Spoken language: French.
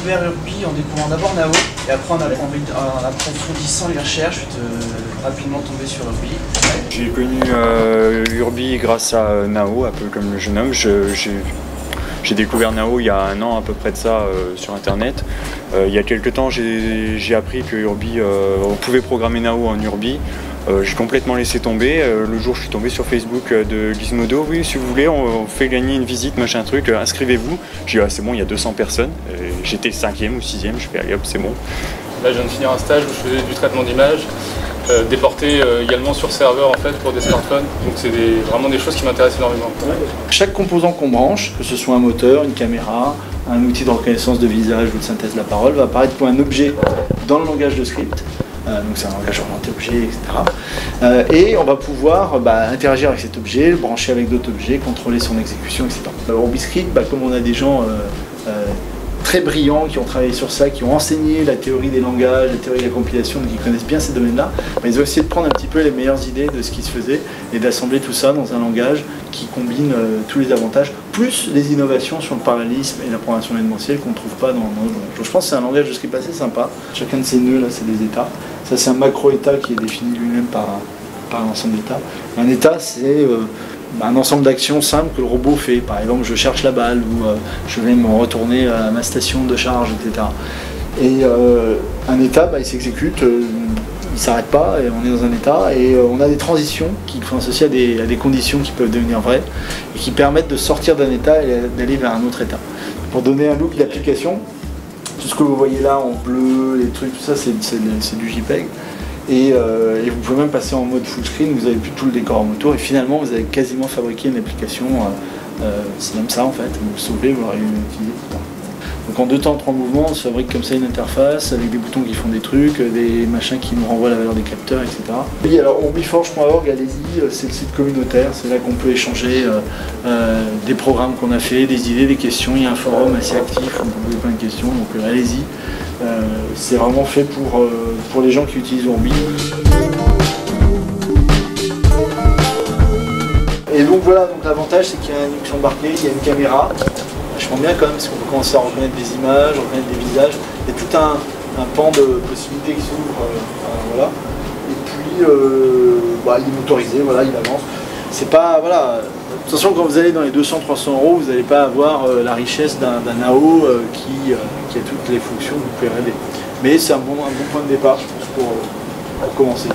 découvert Urbi en découvrant d'abord Nao, et après en approfondissant les recherches, je suis rapidement tombé sur Urbi. J'ai connu Urbi grâce à Nao, un peu comme le jeune homme. J'ai découvert Nao il y a un an à peu près de ça sur internet. Il y a quelques temps j'ai appris que Urbi, on pouvait programmer Nao en Urbi. J'ai complètement laissé tomber. Le jour je suis tombé sur Facebook de Gizmodo, oui si vous voulez on fait gagner une visite, machin truc, inscrivez-vous. J'ai dit ah, c'est bon, il y a 200 personnes. J'étais 5e ou 6e, je fais allez hop c'est bon. Là je viens de finir un stage où je faisais du traitement d'image, déporté également sur serveur en fait pour des smartphones. Donc c'est vraiment des choses qui m'intéressent énormément. Chaque composant qu'on branche, que ce soit un moteur, une caméra, un outil de reconnaissance de visage ou de synthèse de la parole, va apparaître comme un objet dans le langage de script. Donc c'est un langage orienté objet, etc. Et on va pouvoir interagir avec cet objet, le brancher avec d'autres objets, contrôler son exécution, etc. Urbiscript, comme on a des gens très brillants qui ont travaillé sur ça, qui ont enseigné la théorie des langages, la théorie de la compilation, donc qui connaissent bien ces domaines-là, ils ont essayé de prendre un petit peu les meilleures idées de ce qui se faisait et d'assembler tout ça dans un langage qui combine tous les avantages, plus les innovations sur le parallélisme et la programmation événementielle qu'on ne trouve pas dans le. Je pense que c'est un langage de script assez sympa. Chacun de ces nœuds là, c'est des états. Ça, c'est un macro-état qui est défini lui-même par un ensemble d'états. Un état, c'est un ensemble d'actions simples que le robot fait. Par exemple, je cherche la balle ou je vais me retourner à ma station de charge, etc. Et un état, il s'exécute, il ne s'arrête pas, et on est dans un état, et on a des transitions qui sont associées à des conditions qui peuvent devenir vraies, et qui permettent de sortir d'un état et d'aller vers un autre état. Pour donner un look d'application, tout ce que vous voyez là en bleu, les trucs, tout ça, c'est du JPEG. Et vous pouvez même passer en mode full screen, vous n'avez plus tout le décor autour, et finalement vous avez quasiment fabriqué une application, c'est même ça en fait, vous le sauvez, vous l'aurez utilisé plus tard. Donc en 2 temps 3 mouvements, on se fabrique comme ça une interface avec des boutons qui font des trucs, des machins qui nous renvoient la valeur des capteurs, etc. Oui, alors urbiforge.org, allez-y, c'est le site communautaire, c'est là qu'on peut échanger des programmes qu'on a fait, des idées, des questions. Il y a un forum assez actif, on peut poser plein de questions, donc allez-y. C'est vraiment fait pour les gens qui utilisent Urbi. Et donc voilà, l'avantage c'est qu'il y a un Linux embarqué, il y a une caméra. Vachement bien quand même, parce qu'on peut commencer à reconnaître des images, reconnaître des visages. Il y a tout un pan de possibilités qui s'ouvre. Voilà. Et puis, il est motorisé, voilà, il avance. C'est pas, voilà. De toute façon, quand vous allez dans les 200-300 €, vous n'allez pas avoir la richesse d'un Nao qui a toutes les fonctions que vous pouvez rêver. Mais c'est un bon point de départ, je pense, pour commencer.